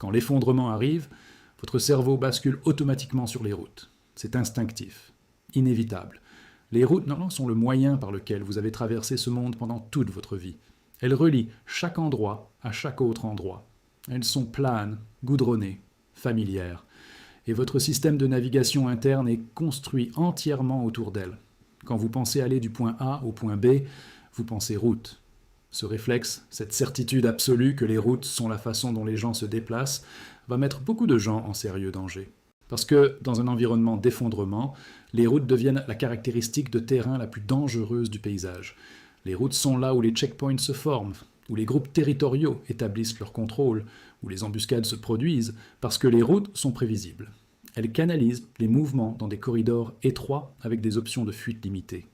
Quand l'effondrement arrive, votre cerveau bascule automatiquement sur les routes. C'est instinctif, inévitable. Les routes sont le moyen par lequel vous avez traversé ce monde pendant toute votre vie. Elles relient chaque endroit à chaque autre endroit. Elles sont planes, goudronnées, familières. Et votre système de navigation interne est construit entièrement autour d'elles. Quand vous pensez aller du point A au point B, vous pensez route. Ce réflexe, cette certitude absolue que les routes sont la façon dont les gens se déplacent, va mettre beaucoup de gens en sérieux danger. Parce que, dans un environnement d'effondrement, les routes deviennent la caractéristique de terrain la plus dangereuse du paysage. Les routes sont là où les checkpoints se forment, où les groupes territoriaux établissent leur contrôle, où les embuscades se produisent, parce que les routes sont prévisibles. Elles canalisent les mouvements dans des corridors étroits avec des options de fuite limitées.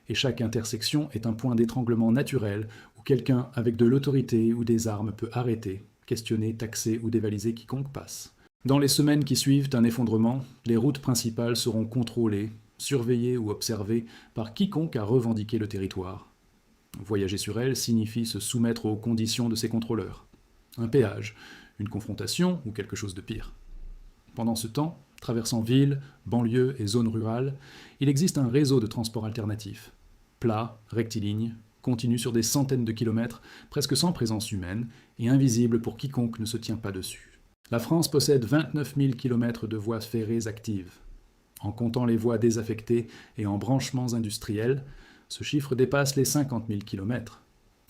Et chaque intersection est un point d'étranglement naturel où quelqu'un avec de l'autorité ou des armes peut arrêter, questionner, taxer ou dévaliser quiconque passe. Dans les semaines qui suivent un effondrement, les routes principales seront contrôlées, surveillées ou observées par quiconque a revendiqué le territoire. Voyager sur elles signifie se soumettre aux conditions de ses contrôleurs. Un péage, une confrontation ou quelque chose de pire. Pendant ce temps, traversant villes, banlieues et zones rurales, il existe un réseau de transports alternatifs. Plat, rectiligne, continu sur des centaines de kilomètres, presque sans présence humaine, et invisible pour quiconque ne se tient pas dessus. La France possède 29 000 km de voies ferrées actives. En comptant les voies désaffectées et en branchements industriels, ce chiffre dépasse les 50 000 km.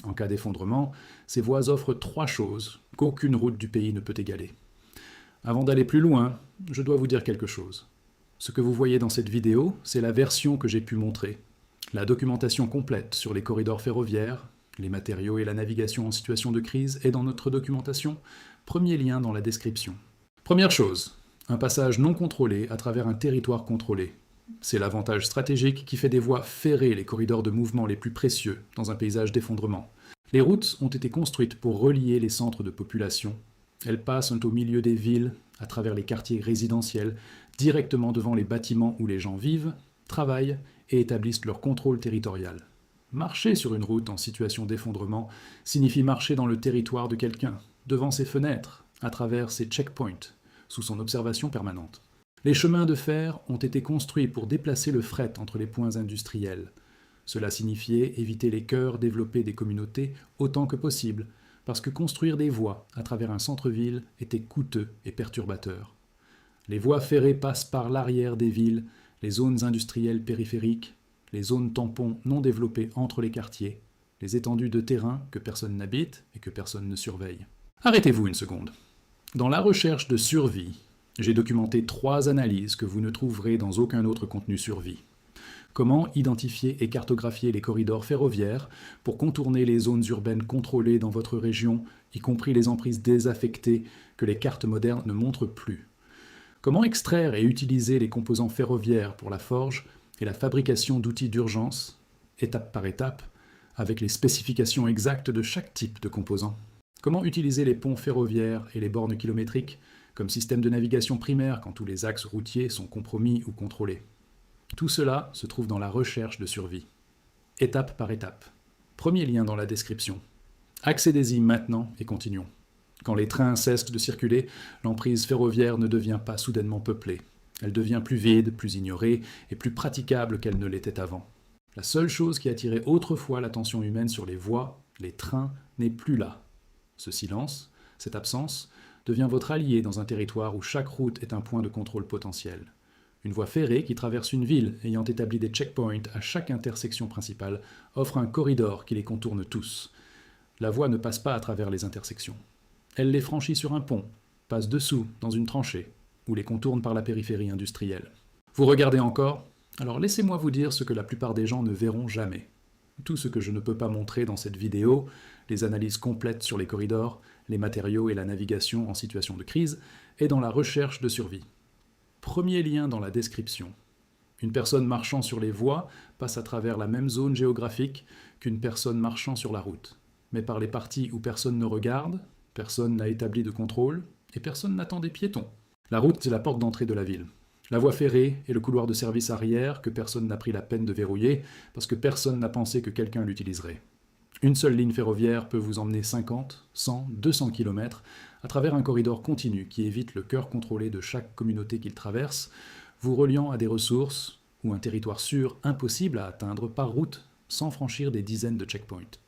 En cas d'effondrement, ces voies offrent 3 choses qu'aucune route du pays ne peut égaler. Avant d'aller plus loin, je dois vous dire quelque chose. Ce que vous voyez dans cette vidéo, c'est la version que j'ai pu montrer. La documentation complète sur les corridors ferroviaires, les matériaux et la navigation en situation de crise est dans notre documentation. Premier lien dans la description. Première chose, un passage non contrôlé à travers un territoire contrôlé. C'est l'avantage stratégique qui fait des voies ferrées les corridors de mouvement les plus précieux dans un paysage d'effondrement. Les routes ont été construites pour relier les centres de population. Elles passent au milieu des villes, à travers les quartiers résidentiels, directement devant les bâtiments où les gens vivent, travaillent et établissent leur contrôle territorial. Marcher sur une route en situation d'effondrement signifie marcher dans le territoire de quelqu'un, devant ses fenêtres, à travers ses checkpoints, sous son observation permanente. Les chemins de fer ont été construits pour déplacer le fret entre les points industriels. Cela signifiait éviter les cœurs développés des communautés autant que possible, parce que construire des voies à travers un centre-ville était coûteux et perturbateur. Les voies ferrées passent par l'arrière des villes, les zones industrielles périphériques, les zones tampons non développées entre les quartiers, les étendues de terrain que personne n'habite et que personne ne surveille. Arrêtez-vous une seconde. Dans la recherche de survie, j'ai documenté 3 analyses que vous ne trouverez dans aucun autre contenu survie. Comment identifier et cartographier les corridors ferroviaires pour contourner les zones urbaines contrôlées dans votre région, y compris les emprises désaffectées que les cartes modernes ne montrent plus. Comment extraire et utiliser les composants ferroviaires pour la forge et la fabrication d'outils d'urgence, étape par étape, avec les spécifications exactes de chaque type de composant. Comment utiliser les ponts ferroviaires et les bornes kilométriques comme système de navigation primaire quand tous les axes routiers sont compromis ou contrôlés. Tout cela se trouve dans la recherche de survie. Étape par étape. Premier lien dans la description. Accédez-y maintenant et continuons. Quand les trains cessent de circuler, l'emprise ferroviaire ne devient pas soudainement peuplée. Elle devient plus vide, plus ignorée et plus praticable qu'elle ne l'était avant. La seule chose qui attirait autrefois l'attention humaine sur les voies, les trains, n'est plus là. Ce silence, cette absence, devient votre allié dans un territoire où chaque route est un point de contrôle potentiel. Une voie ferrée qui traverse une ville ayant établi des checkpoints à chaque intersection principale offre un corridor qui les contourne tous. La voie ne passe pas à travers les intersections. Elle les franchit sur un pont, passe dessous dans une tranchée, ou les contourne par la périphérie industrielle. Vous regardez encore ? Alors laissez-moi vous dire ce que la plupart des gens ne verront jamais. Tout ce que je ne peux pas montrer dans cette vidéo, les analyses complètes sur les corridors, les matériaux et la navigation en situation de crise, est dans la recherche de survie. Premier lien dans la description. Une personne marchant sur les voies passe à travers la même zone géographique qu'une personne marchant sur la route, mais par les parties où personne ne regarde, personne n'a établi de contrôle, et personne n'attend des piétons. La route, c'est la porte d'entrée de la ville. La voie ferrée est le couloir de service arrière que personne n'a pris la peine de verrouiller parce que personne n'a pensé que quelqu'un l'utiliserait. Une seule ligne ferroviaire peut vous emmener 50, 100, 200 km à travers un corridor continu qui évite le cœur contrôlé de chaque communauté qu'il traverse, vous reliant à des ressources ou un territoire sûr impossible à atteindre par route sans franchir des dizaines de checkpoints.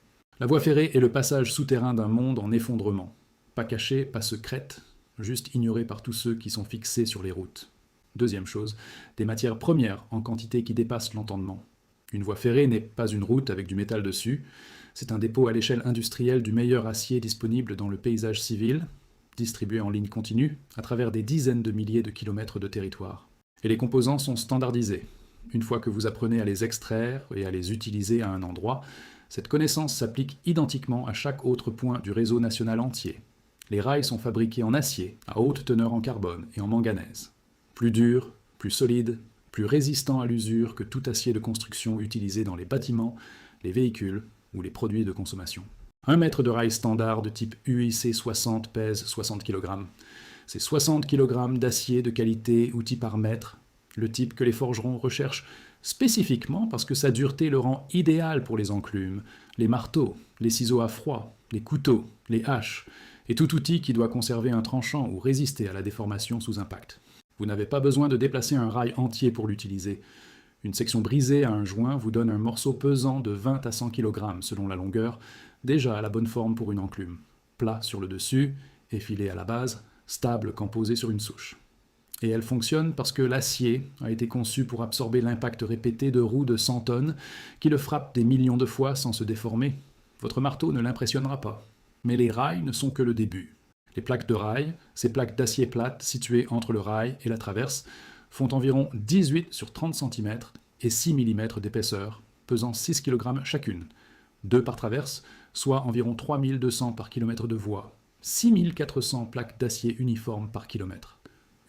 La voie ferrée est le passage souterrain d'un monde en effondrement. Pas cachée, pas secrète, juste ignorée par tous ceux qui sont fixés sur les routes. Deuxième chose, des matières premières en quantité qui dépasse l'entendement. Une voie ferrée n'est pas une route avec du métal dessus, c'est un dépôt à l'échelle industrielle du meilleur acier disponible dans le paysage civil, distribué en ligne continue, à travers des dizaines de milliers de kilomètres de territoire. Et les composants sont standardisés. Une fois que vous apprenez à les extraire et à les utiliser à un endroit, cette connaissance s'applique identiquement à chaque autre point du réseau national entier. Les rails sont fabriqués en acier, à haute teneur en carbone et en manganèse. Plus durs, plus solides, plus résistants à l'usure que tout acier de construction utilisé dans les bâtiments, les véhicules ou les produits de consommation. Un mètre de rail standard de type UIC 60 pèse 60 kg. C'est 60 kg d'acier de qualité outil par mètre, le type que les forgerons recherchent spécifiquement parce que sa dureté le rend idéal pour les enclumes, les marteaux, les ciseaux à froid, les couteaux, les haches, et tout outil qui doit conserver un tranchant ou résister à la déformation sous impact. Vous n'avez pas besoin de déplacer un rail entier pour l'utiliser. Une section brisée à un joint vous donne un morceau pesant de 20 à 100 kg selon la longueur, déjà à la bonne forme pour une enclume. Plat sur le dessus, effilé à la base, stable quand posé sur une souche. Et elle fonctionne parce que l'acier a été conçu pour absorber l'impact répété de roues de 100 tonnes qui le frappent des millions de fois sans se déformer. Votre marteau ne l'impressionnera pas. Mais les rails ne sont que le début. Les plaques de rail, ces plaques d'acier plate situées entre le rail et la traverse, font environ 18 sur 30 cm et 6 mm d'épaisseur, pesant 6 kg chacune. 2 par traverse, soit environ 3200 par kilomètre de voie. 6400 plaques d'acier uniformes par kilomètre.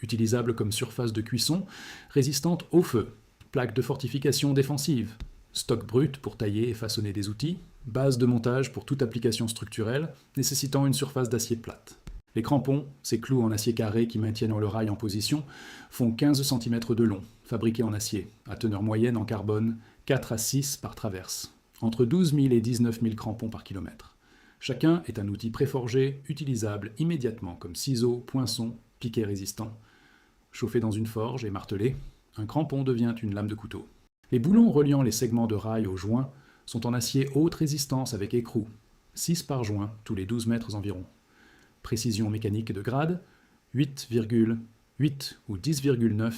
Utilisables comme surface de cuisson, résistantes au feu. Plaques de fortification défensive. Stock brut pour tailler et façonner des outils. Base de montage pour toute application structurelle, nécessitant une surface d'acier plate. Les crampons, ces clous en acier carré qui maintiennent le rail en position, font 15 cm de long, fabriqués en acier, à teneur moyenne en carbone, 4 à 6 par traverse. Entre 12 000 et 19 000 crampons par kilomètre. Chacun est un outil préforgé, utilisable immédiatement comme ciseaux, poinçons, piquets résistants. Chauffé dans une forge et martelé, un crampon devient une lame de couteau. Les boulons reliant les segments de rail aux joints sont en acier haute résistance avec écrou, 6 par joint tous les 12 mètres environ. Précision mécanique de grade, 8,8 ou 10,9,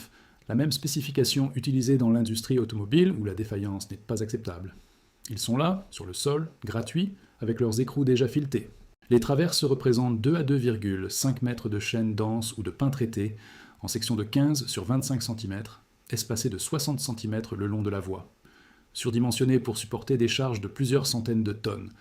la même spécification utilisée dans l'industrie automobile où la défaillance n'est pas acceptable. Ils sont là, sur le sol, gratuits, avec leurs écrous déjà filetés. Les traverses représentent 2 à 2,5 mètres de chaîne dense ou de pin traité, en section de 15 sur 25 cm, espacées de 60 cm le long de la voie. Surdimensionnées pour supporter des charges de plusieurs centaines de tonnes.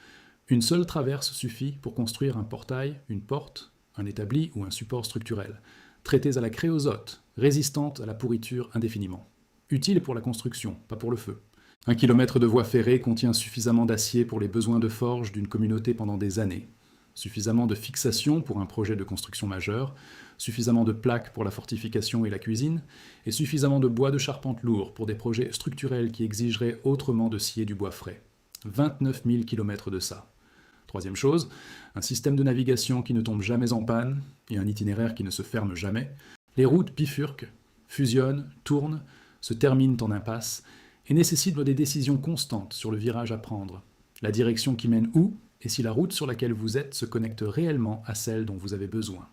Une seule traverse suffit pour construire un portail, une porte, un établi ou un support structurel, traitées à la créosote, résistantes à la pourriture indéfiniment. Utiles pour la construction, pas pour le feu. 1 kilomètre de voie ferrée contient suffisamment d'acier pour les besoins de forge d'une communauté pendant des années. Suffisamment de fixation pour un projet de construction majeur, suffisamment de plaques pour la fortification et la cuisine, et suffisamment de bois de charpente lourd pour des projets structurels qui exigeraient autrement de scier du bois frais. 29 000 km de ça. Troisième chose, un système de navigation qui ne tombe jamais en panne et un itinéraire qui ne se ferme jamais. Les routes bifurquent, fusionnent, tournent, se terminent en impasse et nécessitent des décisions constantes sur le virage à prendre. La direction qui mène où et si la route sur laquelle vous êtes se connecte réellement à celle dont vous avez besoin.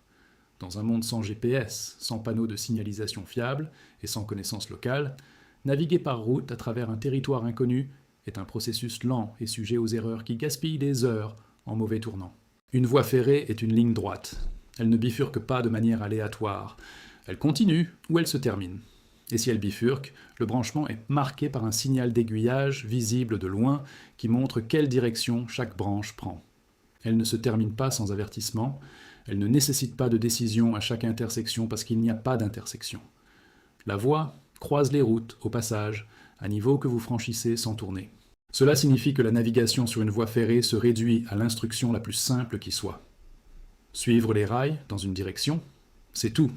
Dans un monde sans GPS, sans panneaux de signalisation fiables et sans connaissance locale, naviguer par route à travers un territoire inconnu est un processus lent et sujet aux erreurs qui gaspillent des heures en mauvais tournant. Une voie ferrée est une ligne droite. Elle ne bifurque pas de manière aléatoire. Elle continue ou elle se termine. Et si elle bifurque, le branchement est marqué par un signal d'aiguillage visible de loin qui montre quelle direction chaque branche prend. Elle ne se termine pas sans avertissement. Elle ne nécessite pas de décision à chaque intersection parce qu'il n'y a pas d'intersection. La voie croise les routes au passage, à niveau que vous franchissez sans tourner. Cela signifie que la navigation sur une voie ferrée se réduit à l'instruction la plus simple qui soit. Suivre les rails dans une direction, c'est tout.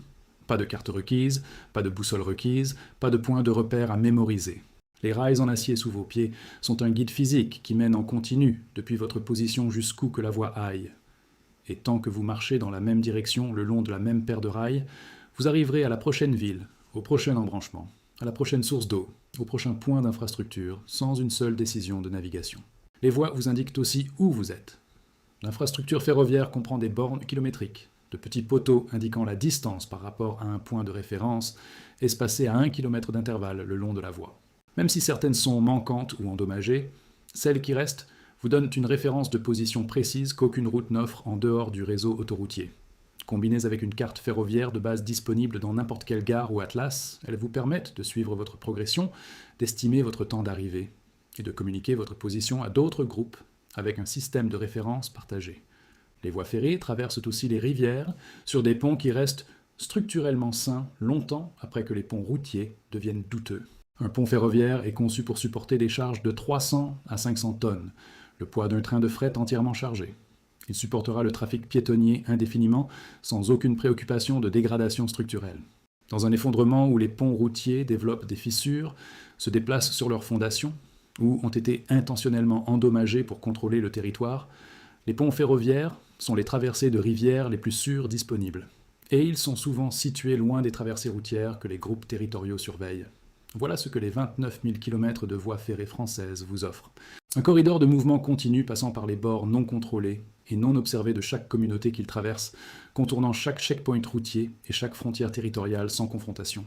Pas de carte requise, pas de boussole requise, pas de point de repère à mémoriser. Les rails en acier sous vos pieds sont un guide physique qui mène en continu depuis votre position jusqu'où que la voie aille. Et tant que vous marchez dans la même direction le long de la même paire de rails, vous arriverez à la prochaine ville, au prochain embranchement, à la prochaine source d'eau, au prochain point d'infrastructure, sans une seule décision de navigation. Les voies vous indiquent aussi où vous êtes. L'infrastructure ferroviaire comprend des bornes kilométriques, de petits poteaux indiquant la distance par rapport à un point de référence, espacés à 1 km d'intervalle le long de la voie. Même si certaines sont manquantes ou endommagées, celles qui restent vous donnent une référence de position précise qu'aucune route n'offre en dehors du réseau autoroutier. Combinées avec une carte ferroviaire de base disponible dans n'importe quelle gare ou atlas, elles vous permettent de suivre votre progression, d'estimer votre temps d'arrivée et de communiquer votre position à d'autres groupes avec un système de référence partagé. Les voies ferrées traversent aussi les rivières sur des ponts qui restent structurellement sains longtemps après que les ponts routiers deviennent douteux. Un pont ferroviaire est conçu pour supporter des charges de 300 à 500 tonnes, le poids d'un train de fret entièrement chargé. Il supportera le trafic piétonnier indéfiniment, sans aucune préoccupation de dégradation structurelle. Dans un effondrement où les ponts routiers développent des fissures, se déplacent sur leurs fondations, ou ont été intentionnellement endommagés pour contrôler le territoire, les ponts ferroviaires sont les traversées de rivières les plus sûres disponibles. Et ils sont souvent situés loin des traversées routières que les groupes territoriaux surveillent. Voilà ce que les 29 000 km de voies ferrées françaises vous offrent. Un corridor de mouvement continu passant par les bords non contrôlés et non observés de chaque communauté qu'il traverse, contournant chaque checkpoint routier et chaque frontière territoriale sans confrontation.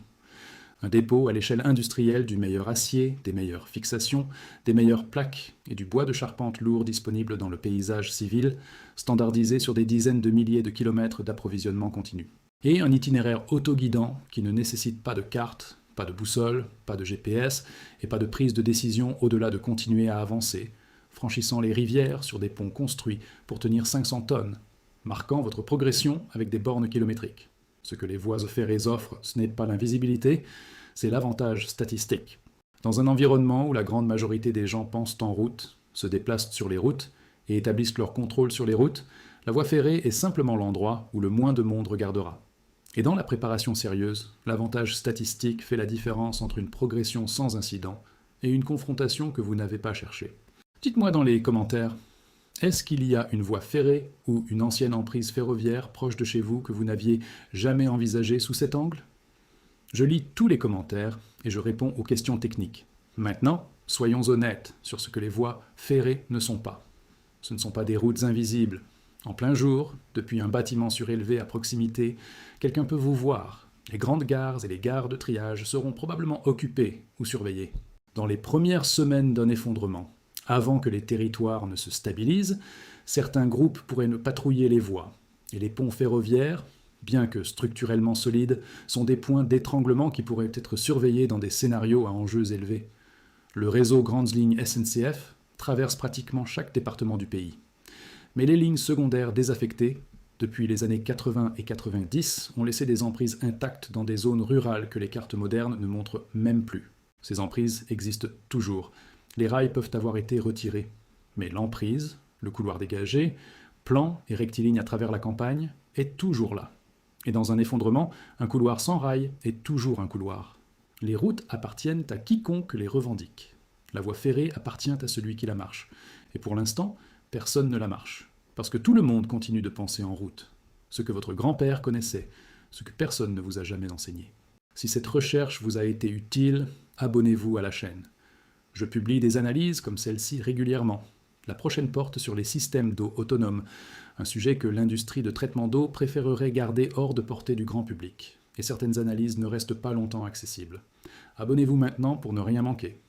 Un dépôt à l'échelle industrielle du meilleur acier, des meilleures fixations, des meilleures plaques et du bois de charpente lourd disponible dans le paysage civil, standardisé sur des dizaines de milliers de kilomètres d'approvisionnement continu. Et un itinéraire autoguidant qui ne nécessite pas de carte, pas de boussole, pas de GPS et pas de prise de décision au-delà de continuer à avancer, franchissant les rivières sur des ponts construits pour tenir 500 tonnes, marquant votre progression avec des bornes kilométriques. Ce que les voies ferrées offrent, ce n'est pas l'invisibilité, c'est l'avantage statistique. Dans un environnement où la grande majorité des gens pensent en route, se déplacent sur les routes et établissent leur contrôle sur les routes, la voie ferrée est simplement l'endroit où le moins de monde regardera. Et dans la préparation sérieuse, l'avantage statistique fait la différence entre une progression sans incident et une confrontation que vous n'avez pas cherchée. Dites-moi dans les commentaires, est-ce qu'il y a une voie ferrée ou une ancienne emprise ferroviaire proche de chez vous que vous n'aviez jamais envisagée sous cet angle? Je lis tous les commentaires et je réponds aux questions techniques. Maintenant, soyons honnêtes sur ce que les voies ferrées ne sont pas. Ce ne sont pas des routes invisibles. En plein jour, depuis un bâtiment surélevé à proximité, quelqu'un peut vous voir. Les grandes gares et les gares de triage seront probablement occupées ou surveillées. Dans les premières semaines d'un effondrement, avant que les territoires ne se stabilisent, certains groupes pourraient patrouiller les voies. Et les ponts ferroviaires, bien que structurellement solides, sont des points d'étranglement qui pourraient être surveillés dans des scénarios à enjeux élevés. Le réseau Grandes Lignes SNCF traverse pratiquement chaque département du pays. Mais les lignes secondaires désaffectées, depuis les années 80 et 90, ont laissé des emprises intactes dans des zones rurales que les cartes modernes ne montrent même plus. Ces emprises existent toujours. Les rails peuvent avoir été retirés. Mais l'emprise, le couloir dégagé, plan et rectiligne à travers la campagne, est toujours là. Et dans un effondrement, un couloir sans rail est toujours un couloir. Les routes appartiennent à quiconque les revendique. La voie ferrée appartient à celui qui la marche. Et pour l'instant, personne ne la marche. Parce que tout le monde continue de penser en route. Ce que votre grand-père connaissait, ce que personne ne vous a jamais enseigné. Si cette recherche vous a été utile, abonnez-vous à la chaîne. Je publie des analyses comme celle-ci régulièrement. La prochaine porte sur les systèmes d'eau autonomes, un sujet que l'industrie de traitement d'eau préférerait garder hors de portée du grand public. Et certaines analyses ne restent pas longtemps accessibles. Abonnez-vous maintenant pour ne rien manquer.